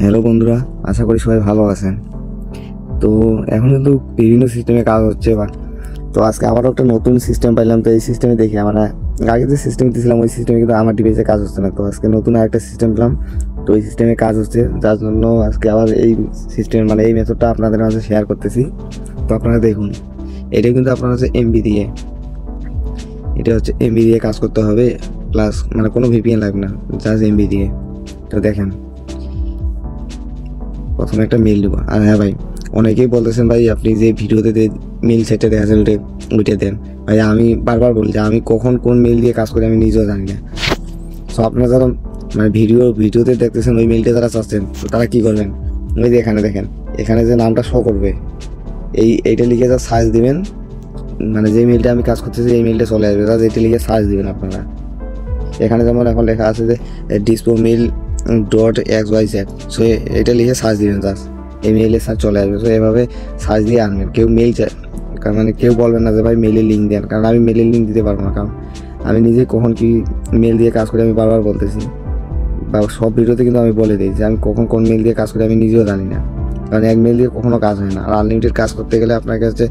Hello বন্ধুরা, আশা করি সবাই ভালো আছেন। তো এখন কিন্তু বিভিন্ন সিস্টেমে কাজ হচ্ছে তো আজকে আবারও একটা নতুন সিস্টেম পাইলাম। তো এই সিস্টেমে দেখি আমরা আগে যে সিস্টেম দিয়েছিলাম ওই সিস্টেমে কিন্তু আমার ডিভাইসে কাজ হচ্ছে না। তো আজকে নতুন আরেকটা সিস্টেম পেলাম, তো এই সিস্টেমে কাজ হচ্ছে, যার জন্য আজকে আবার এই সিস্টেম এই মেথডটা আপনাদের মাঝে শেয়ার করতেছি। তো আপনারা দেখুন, এটা কিন্তু আপনার হচ্ছে এমবি দিয়ে, এটা হচ্ছে এমবি দিয়ে কাজ করতে হবে, প্লাস কোনো ভিপিএন লাগবে না, জাস্ট এমবি দিয়ে। তো দেখেন, প্রথমে একটা মেল দেবো। আর হ্যাঁ ভাই, অনেকেই বলতেছেন ভাই আপনি যে ভিডিওতে মেল সেটে দেখাচ্ছেন ওইটা দেন। ভাই আমি বারবার বলি যে আমি কখন কোন মেল দিয়ে কাজ করি আমি নিজেও জানি না। সো আপনারা যারা ভিডিওতে দেখতেছেন ওই মেলটা যারা চাচ্ছেন, তো তারা কী করবেন, ওই যে এখানে দেখেন, এখানে যে নামটা শো করবে এইটা লিখে যা সার্চ দিবেন, যে মেলটা আমি কাজ করতেছি এই মেলটা চলে আসবে, তাহলে এটা লিখে সার্চ দিবেন আপনারা। এখানে যেমন এখন লেখা আছে যে ডিসপো মেল .xyz, সো এটা লিখে সার্চ দিবেন, জাস্ট এই মেইলে সার্চ চলে আসবে। সো এভাবে সার্চ দিয়ে আনবেন। কেউ মেল চায়, কেউ বলবেন না যে ভাই মেলের লিঙ্ক দেন, কারণ আমি মেলের লিঙ্ক দিতে পারবো না, কারণ আমি নিজে কখন কি মেল দিয়ে কাজ করি আমি বারবার বলতেছি, বা সব ভিডিওতে কিন্তু আমি বলে দিই যে আমি কখন কোন মেল দিয়ে কাজ করি আমি নিজেও জানি না, কারণ এক মেল দিয়ে কখনো কাজ হয় না। আর আনলিমিটেড কাজ করতে গেলে আপনার কাছে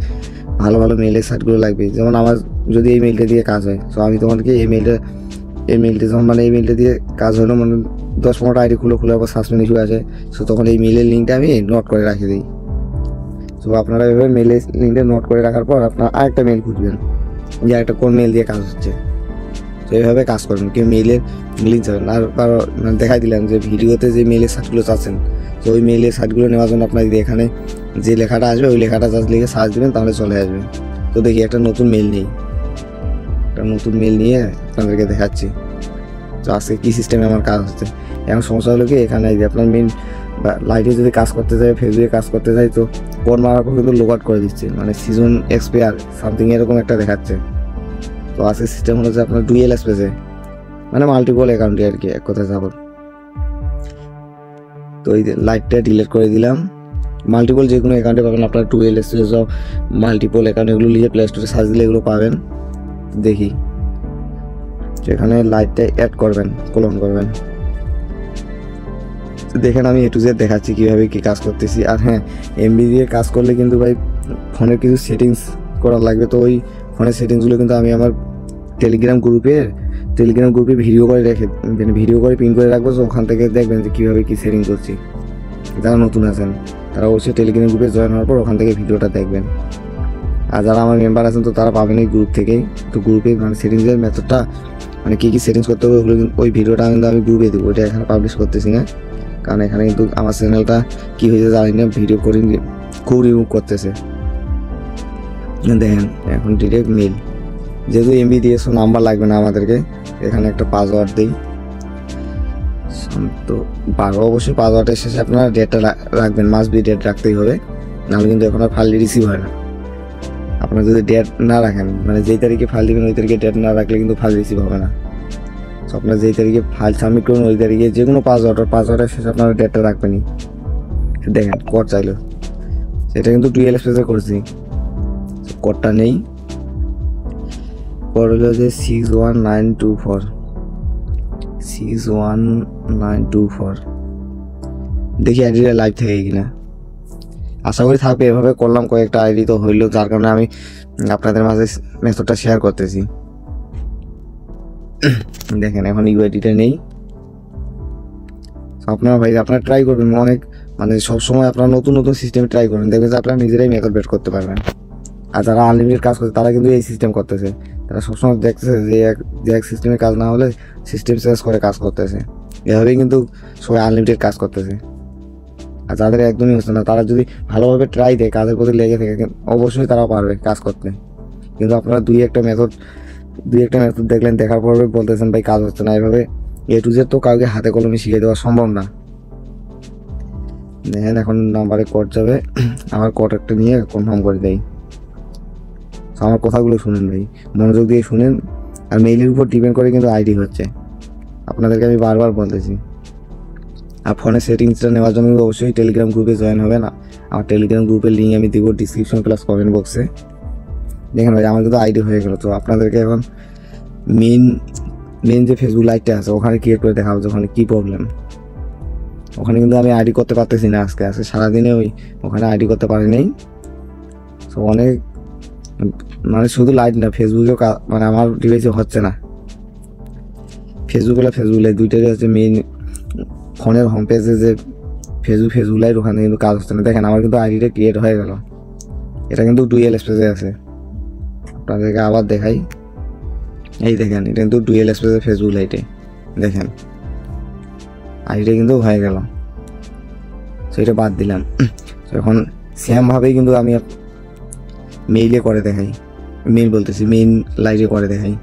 ভালো ভালো মেলের সাইটগুলো লাগবে। যেমন আমার যদি এই মেলটা দিয়ে কাজ হয়, সো আমি তোমাকে এই মেলটা যখন এই মেলটা দিয়ে কাজ হলো 10-15টা আইডি খুলে আবার সাসপেন্ড ইস্যু আছে, সো তখন এই মেলের লিঙ্কটা আমি নোট করে রাখি দিই। সো আপনারা এভাবে মেলের লিঙ্কটা নোট করে রাখার পর আপনারা আরেকটা মেল খুঁজবেন যে আরেকটা কোন মেল দিয়ে কাজ হচ্ছে, তো এইভাবে কাজ করবেন। কেউ মেলের লিঙ্ক চাবেন। আর দেখাই দিলাম যে ভিডিওতে যে মেলের সাইটগুলো চাচ্ছেন, তো ওই মেলের সাইটগুলো নেওয়ার জন্য আপনার এখানে যে লেখাটা আসবে ওই লেখাটা জাস্ট লিখে সার্চ দেবেন, তাহলে চলে আসবে। তো দেখি একটা নতুন মেল নিয়ে আপনাদেরকে দেখাচ্ছি। তো আজকে কী সিস্টেমে আমার কাজ হচ্ছে। এখন সমস্যা হলো কি, এখানে যে আপনার মেন লাইটে যদি কাজ করতে যায়, ফেসবুকে কাজ করতে যায়, তো কোড মারার পর কিন্তু লগ আউট করে দিচ্ছে, সিজন এক্সপায়ার সামথিং এরকম একটা দেখাচ্ছে। তো আজকে সিস্টেম হলো যে আপনার ডুয়েল স্পেসে মাল্টিপল অ্যাকাউন্টে আর কি, এক কথায় যাব। তো এই লাইটটা ডিলিট করে দিলাম। মাল্টিপল যে কোনো অ্যাকাউন্টে পাবেন আপনার dual space of multiple account, এগুলো লিখে প্লে স্টোরে সার্চ দিলে এগুলো পাবেন। দেখি এখানে লাইটটা অ্যাড করবেন, ক্লোন করবেন। দেখেন আমি A to Z দেখাচ্ছি কীভাবে কী কাজ করতেছি। আর হ্যাঁ, এমবি দিয়ে কাজ করলে কিন্তু ভাই ফোনের কিছু সেটিংস করা লাগবে। তো ওই ফোনের সেটিংসগুলো কিন্তু আমি আমার টেলিগ্রাম গ্রুপে ভিডিও করে পিন করে রাখবো। তো ওখান থেকে দেখবেন যে কীভাবে কী সেটিং করছি। যারা নতুন আছেন তারা অবশ্যই টেলিগ্রাম গ্রুপে জয়েন হওয়ার পর ওখান থেকে ভিডিওটা দেখবেন। আর যারা আমার মেম্বার আছেন তো তারা পাবেন এই গ্রুপ থেকেই। তো গ্রুপে সেটিংসের মেথডটা কী কী সেটিংস করতে হবে ওগুলো ওই ভিডিওটা কিন্তু আমি গ্রুপে দেবো, ওইটা এখানে পাবলিশ করতেছি না, কারণ এখানে কিন্তু আমার চ্যানেলটা কী হয়েছে জানি না, ভিডিও করে খুব রিমুভ করতেছে। দেখেন এখন ডিরেক্ট মেল, যেহেতু এমবি দিয়েছো নাম্বার লাগবে না আমাদেরকে, এখানে একটা পাসওয়ার্ড দিই। তো অবশ্যই পাসওয়ার্ডের শেষে আপনারা ডেটটা রাখবেন, মাস্ট বি ডেট রাখতেই হবে, নাহলে কিন্তু এখন আর ফাইল রিসিভ হয় না। আপনারা যদি ডেট না রাখেন, যেই তারিখে ফাইল দেবেন ওই তারিখে ডেট না রাখলে কিন্তু ফাইল রিসিভ হবে না। তো আপনারা যেই তারিখে ফাইল সাবমিট করুন ওই তারিখে যে কোনো পাসওয়ার্ডের শেষে আপনারা ডেটটা রাখবেনই। দেখেন কোড চাইলো, সেটা কিন্তু ডুয়েল স্পেসে করছি, কোডটা নেই। কোড হলো যে 61924। দেখি আইডিটা লাইভ থেকে কিনা, আশা করি থাকবে। এভাবে করলাম কয়েকটা আইডি, তো হইলো, যার কারণে আমি আপনাদের মাঝে মেথডটা শেয়ার করতেছি। দেখেন এখন ইউআইডিটা নেই। আপনারা ট্রাই করবেন, অনেক সবসময় আপনারা নতুন সিস্টেমে ট্রাই করবেন, দেখবেন যে আপনারা নিজেরাই মেথড বের করতে পারবেন। আর যারা আনলিমিটেড কাজ করছে তারা কিন্তু এই সিস্টেম করতেছে, তারা সবসময় দেখতেছে যে এক সিস্টেমে কাজ না হলে সিস্টেম চেঞ্জ করে কাজ করতেছে। এভাবেই কিন্তু সবাই আনলিমিটেড কাজ করতেছে। আর যাদের একদমই হচ্ছে না, তারা যদি ভালোভাবে ট্রাই দেয়, কাজের প্রতি লেগে থাকে, অবশ্যই তারাও পারবে কাজ করতে। কিন্তু আপনারা দুই একটা মেথড দেখলেন, দেখার পর বলতেছেন ভাই কাজ হচ্ছে না। এভাবে A to Z তো কাউকে হাতে কলমে শিখিয়ে দেওয়া সম্ভব না। দেখেন এখন নাম্বারে কোড যাবে, আমার কোড একটা নিয়ে কনফার্ম করে দেয়। আমার কথাগুলো শুনেন ভাই, মনোযোগ দিয়ে শুনেন। আর মেইলের উপর ডিপেন্ড করে কিন্তু আইডি হচ্ছে, আপনাদেরকে আমি বারবার বলতেছি। আর ফোনের সেটিংসটা নেওয়ার জন্য অবশ্যই টেলিগ্রাম গ্রুপে জয়েন হবে না। আমার টেলিগ্রাম গ্রুপের লিঙ্ক আমি দেবো ডিসক্রিপশন প্লাস কমেন্ট বক্সে। দেখেন ভাই আমার কিন্তু আইডি হয়ে গেল। তো আপনাদেরকে এখন মেন যে ফেসবুক লাইভটা আছে ওখানে ক্রিয়েট করে দেখাবো যে ওখানে কী প্রবলেম। ওখানে কিন্তু আমি আইডি করতে পারতেছি না, আজকে সারাদিনে ওখানে আইডি করতে পারি নাই। তো অনেক মানে শুধু লাইট না, ফেসবুকেও মানে আমার ডিভাইসে হচ্ছে না। ফেসবুক লাইট দুইটাই হচ্ছে মেইন ফোনের হোম পেজে যে ফেসবুক লাইট, ওখানে কিন্তু কাজ হচ্ছে না। দেখেন আমার কিন্তু আইডিটা ক্রিয়েট হয়ে গেল, এটা কিন্তু ডুয়েল স্পেসে আছে। আপনাদেরকে আবার দেখাই, এই দেখেন এটা কিন্তু ডুয়েল স্পেসে ফেসবুক লাইটে, দেখেন আইডিটা কিন্তু হয়ে গেল। তো এটা বাদ দিলাম। তো এখন সেমভাবেই কিন্তু আমি মেইলে করে দেখাই, মেইন লাইটে করে দেখাই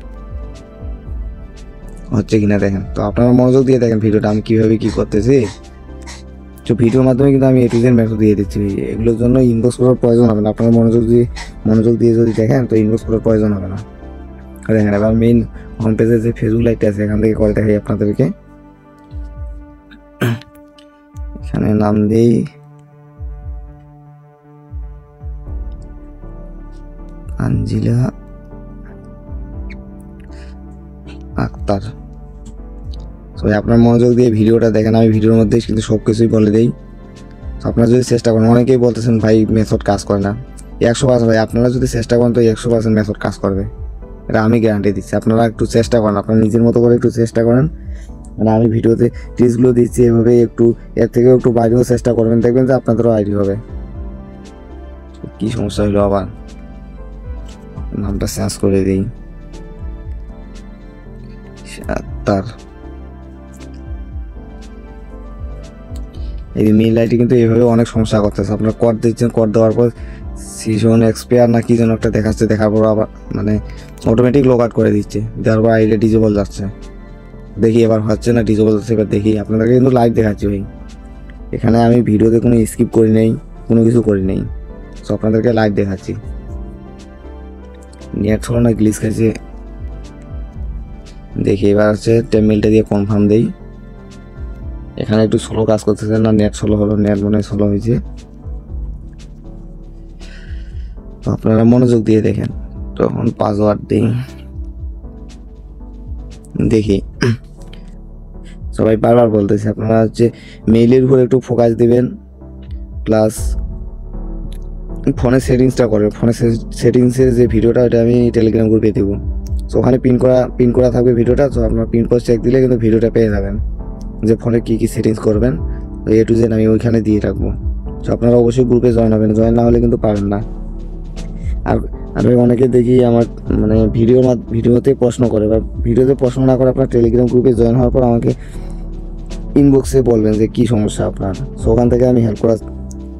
হচ্ছে কিনা দেখেন। তো আপনারা মনোযোগ দিয়ে দেখেন ভিডিওটা আমি কীভাবে কী করতেছি। তো ভিডিওর মাধ্যমে কিন্তু আমি A to Z ম্যাথড দিয়ে দিচ্ছি। এগুলোর জন্য ইনবক্স করার প্রয়োজন হবে না, আপনারা মনোযোগ দিয়ে যদি দেখেন তো ইনবক্স করার প্রয়োজন হবে না। দেখেন এবার মেইন হোম পেজে যে ফেসবুক লাইটটা আছে এখান থেকে করে দেখাই আপনাদেরকে। এখানে নাম দিই আঞ্জিলা আক্তার। তো আপনার মনোযোগ দিয়ে ভিডিওটা দেখেন, আমি ভিডিওর মধ্যে কিন্তু সব কিছুই বলে দিই। আপনারা যদি চেষ্টা করেন, অনেকেই বলতেছেন ভাই মেথড কাজ করে না, 100% ভাই আপনারা যদি চেষ্টা করেন তো 100% মেথড কাজ করবে, এটা আমি গ্যারান্টি দিচ্ছি। আপনারা একটু চেষ্টা করেন, আপনারা নিজের মতো করে একটু চেষ্টা করেন। মানে আমি ভিডিওতে টিপসগুলো দিচ্ছি, এভাবে একটু এর থেকেও একটু বাইরেও চেষ্টা করবেন, দেখবেন যে আপনাদেরও আইডি হবে। কি সমস্যা হলো আবার, নামটা চেঞ্জ করে দিই তার। এই মেইল আইডি কিন্তু এইভাবে অনেক সমস্যা করতেছে। আপনার কোড দিচ্ছেন, কোড দেওয়ার পর সিজন এক্সপায়ার না কি যেন একটা দেখাচ্ছে, দেখার পর আবার মানে অটোমেটিক লগ আউট করে দিচ্ছে, দেওয়ার পর আইডি ডিজেবল যাচ্ছে। দেখি এবার হচ্ছে না, ডিজেবল যাচ্ছে। এবার দেখি আপনাদেরকে কিন্তু লাইভ দেখাচ্ছি ভাই, এখানে আমি ভিডিওতে কোনো স্কিপ করি নাই, কোনো কিছু করি নাই। সো আপনাদেরকে লাইভ দেখাচ্ছি। নেট হলো না, গ্লিচ খাইছে। দেখি এবার হচ্ছে টেমমেলটা দিয়ে কনফার্ম দেই। এখানে একটু স্লো কাজ করতেছে না, নেট স্লো হলো, নেট মনে হয় স্লো হয়েছে। তো আপনারা মনোযোগ দিয়ে দেখেন। তখন পাসওয়ার্ড দিই, দেখি সবাই বারবার বলতেছে আপনারা হচ্ছে মেইলের উপর একটু ফোকাস দিবেন, প্লাস ফোনের সেটিংসটা করবেন। ফোনের সেটিংসের যে ভিডিওটা ওটা আমি টেলিগ্রাম গ্রুপে দেবো। তো ওখানে পিন করা থাকবে ভিডিওটা। তো আপনার পিন কোড চেক দিলে কিন্তু ভিডিওটা পেয়ে যাবেন, যে ফোনে কী কী সেটিংস করবেন। তো A to Z আমি ওইখানে দিয়ে রাখবো। তো আপনারা অবশ্যই গ্রুপে জয়েন হবেন, জয়েন না হলে কিন্তু পাবেন না। আর আমি অনেকে দেখি আমার মানে ভিডিওতে প্রশ্ন করে, বা ভিডিওতে প্রশ্ন না করে আপনার টেলিগ্রাম গ্রুপে জয়েন হওয়ার পর আমাকে ইনবক্সে বলবেন যে কী সমস্যা আপনার। সো ওখান থেকে আমি হেল্প করার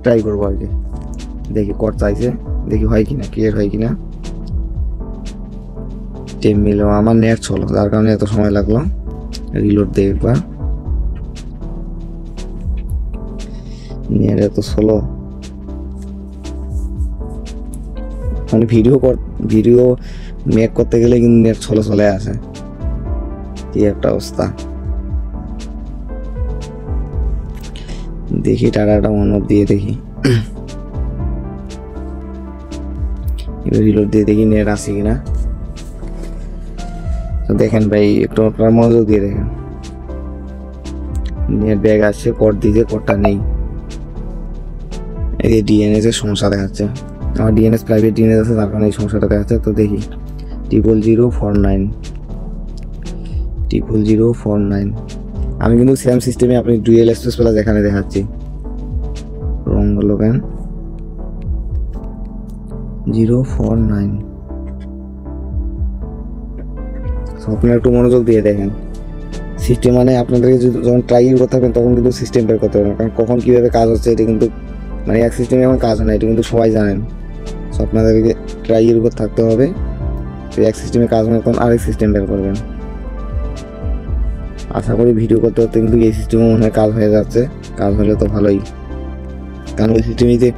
ট্রাই করবো আর কি। দেখি কোড চাইছে, দেখি হয় কিনা, ক্লিয়ার হয় কিনা। টেম মিলো আমার নেট চলো, যার কারণে এত সময় লাগলো। রিলোড দিয়ে একবার, নেট এত স্লো। মানে ভিডিও মেক করতে গেলে কিন্তু নেট চলে আসে, কি একটা অবস্থা। দেখি টাকাটা অন্য দিয়ে দেখি, এবার রিলোড দিয়ে দেখি নেট আসে কিনা। তো দেখেন ভাই একটু আপনার মনোযোগ দিয়ে দেখেন, নেট ব্যাগ আসছে, কোড দিয়েছে, কোডটা নেই। এই ডিএনএস এর সমস্যা দেখাচ্ছে, আমার ডিএনএস প্রাইভেট ডিএনএস আছে, তার কারণে এই সমস্যাটা দেখাচ্ছে। তো দেখি 00049 আমি কিন্তু সেম সিস্টেমে আপনি ডুয়েল স্পেস প্লাস এখানে দেখাচ্ছি। রং হলো কেন 049। আপনারা একটু মনোযোগ দিয়ে দেখেন সিস্টেম, মানে আপনাদেরকে যখন ট্রাই করতে থাকবেন তখন কিন্তু সিস্টেম বের করতে পারবেন, কারণ কখন কীভাবে কাজ হচ্ছে এটা কিন্তু মানে এক সিস্টেমে এমন কাজ হয় না, এটা কিন্তু সবাই জানেন। সো আপনাদেরকে ট্রাইয়ের উপর থাকতে হবে, তো এক সিস্টেমে কাজ হয় তখন আরেক সিস্টেম বের করবেন। আশা করি ভিডিও করতে করতে কিন্তু এই সিস্টেমে মনে হয় কাজ হয়ে যাচ্ছে, কাজ হলে তো ভালোই। কারণ ওই সিস্টেমে যে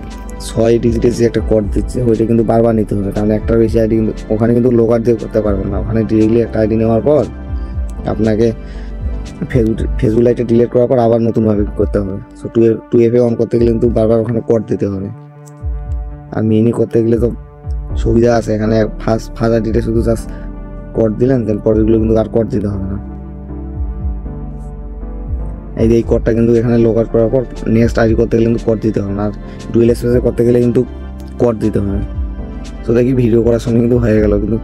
6 ডিজিটের যে একটা কোড দিচ্ছে ওইটা কিন্তু বারবার নিতে হবে, কারণ একটার বেশি আইডি কিন্তু ওখানে কিন্তু লোকার দিয়ে করতে পারবেন না। ওখানে ডিরেক্টলি একটা আইডি নেওয়ার পর আপনাকে ফেসবুক লাইটে ডিলিট করার পর আবার নতুনভাবে করতে হবে। সো 2FA অন করতে গেলে কিন্তু বারবার ওখানে কোড দিতে হবে। আর মিনি করতে গেলে তো সুবিধা আছে, এখানে ফার্স্ট আইডিতে শুধু জাস্ট কোড দিলেন, দেন পরেরগুলো কিন্তু আর কোড দিতে হবে না। এই কোডটা কিন্তু এখানে লগ আউট করার পর নেক্সট আইডি করতে গেলে কিন্তু কোড দিতে হবে, আর ডুয়েল স্পেসে করতে গেলে কিন্তু কোড দিতে হবে। তো দেখি ভিডিও করার সময় কিন্তু হয়ে গেল, কিন্তু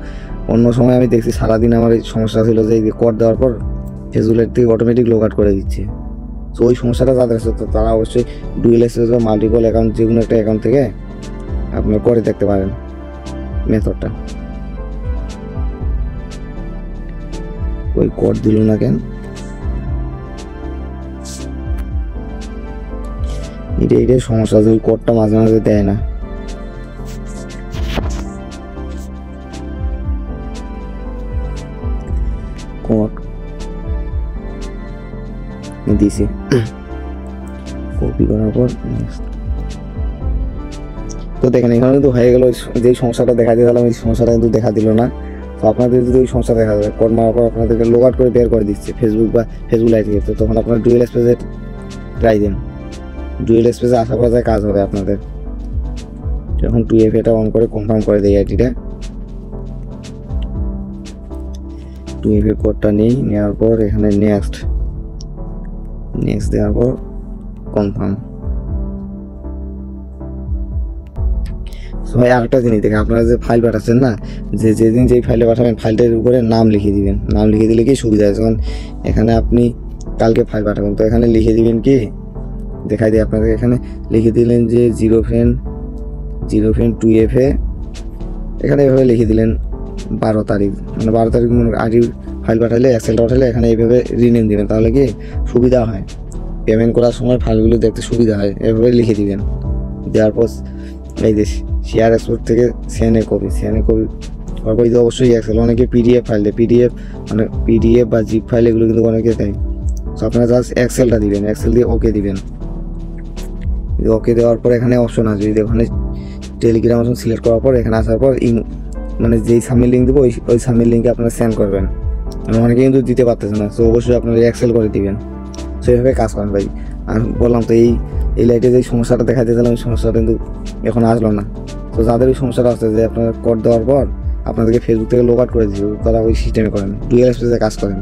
অন্য সময় আমি দেখছি সারাদিন আমার এই সমস্যা ছিল যে এই কোড দেওয়ার পর ফেসবুকের থেকে অটোমেটিক লগ আউট করে দিচ্ছে। তো ওই সমস্যাটা যাদের আছে তো তারা অবশ্যই ডুয়েল স্পেস বা মাল্টিপল অ্যাকাউন্ট যে কোনো একটা অ্যাকাউন্ট থেকে আপনার করে দেখতে পারেন মেথডটা। ওই কোড দিল না কেন? এটাই সমস্যা, যে ওই কোডটা মাঝে মাঝে দেয় না। কোড দিছি, কপি করার পর তো দেখেন এখানে কিন্তু হয়ে গেল। যেই সমস্যাটা দেখা দিলাম এই সমস্যাটা কিন্তু দেখা দিল না। তো আপনাদের যদি ওই সমস্যা দেখা যায়, কোড মারার পর আপনাদেরকে লগ আউট করে বের করে দিচ্ছে ফেসবুক বা ফেসবুক লাইভ থেকে, তো তখন আপনার ডুয়েল স্পেসে ট্রাই দিন। ডুয়েল স্পেসে আশা করা যায় কাজ হবে আপনাদের। যখন 2FA এটা অন করে কনফার্ম করে দেয় আইডিটা, 2FA কোডটা নেওয়ার পর এখানে নেক্সট দেওয়ার পর কনফার্ম। ভাই আরেকটা জিনিস দেখেন, আপনারা যে ফাইল পাঠাচ্ছেন না, যেদিন যেই ফাইলে পাঠাবেন ফাইলটার উপরে নাম লিখে দিবেন। নাম লিখে দিলে কি সুবিধা আছে, যখন এখানে আপনি কালকে ফাইল পাঠাবেন তো এখানে লিখে দিবেন কি, দেখাই দিই আপনাদের। এখানে লিখে দিলেন যে জিরো ফ্রেন্ড 2FA, এখানে এভাবে লিখে দিলেন 12 তারিখ, মানে 12 তারিখ আইডি ফাইল পাঠালে এক্সেলটা পাঠালে এখানে এইভাবে রিনেম দিবেন, তাহলে কি সুবিধা হয়, পেমেন্ট করার সময় ফাইলগুলো দেখতে সুবিধা হয়। এভাবে লিখে দিবেন, দেওয়ার পর এই যে শেয়ার এক্সপোর্ট থেকে সিএনএ কপি তারপর এই যে অবশ্যই এক্সেল, অনেকে পিডিএফ ফাইল দেয়, মানে পিডিএফ বা জিপ ফাইল এগুলো কিন্তু অনেকে দেয়। তো আপনারা জাস্ট এক্সেলটা দিবেন, এক্সেল দিয়ে ওকে দিবেন। ওকে দেওয়ার পর এখানে অপশন আসবে, যদি ওখানে টেলিগ্রাম অপশন সিলেক্ট করার পর এখানে আসার পর মানে যেই সাবমিট লিঙ্ক দেবো ওই সাবমিট লিঙ্কে আপনারা সেন্ড করবেন। অনেকে কিন্তু দিতে পারতেছে না, তো অবশ্যই আপনারা এক্সেল করে দিবেন। সেইভাবে কাজ করেন ভাই। আর বললাম তো এই লাইটে যে সমস্যাটা দেখা দিয়েছিলাম ওই সমস্যাটা কিন্তু এখন আসলো না। তো যাদের ওই সমস্যাটা আসছে যে আপনারা কোড দেওয়ার পর আপনাদেরকে ফেসবুক থেকে লগ আউট করে দিচ্ছে, তারা ওই সিস্টেমে করেন, ডুয়েল স্পেসে কাজ করেন,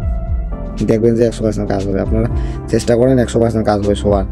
দেখবেন যে 100% কাজ হবে। আপনারা চেষ্টা করেন 100% কাজ হবে সবার।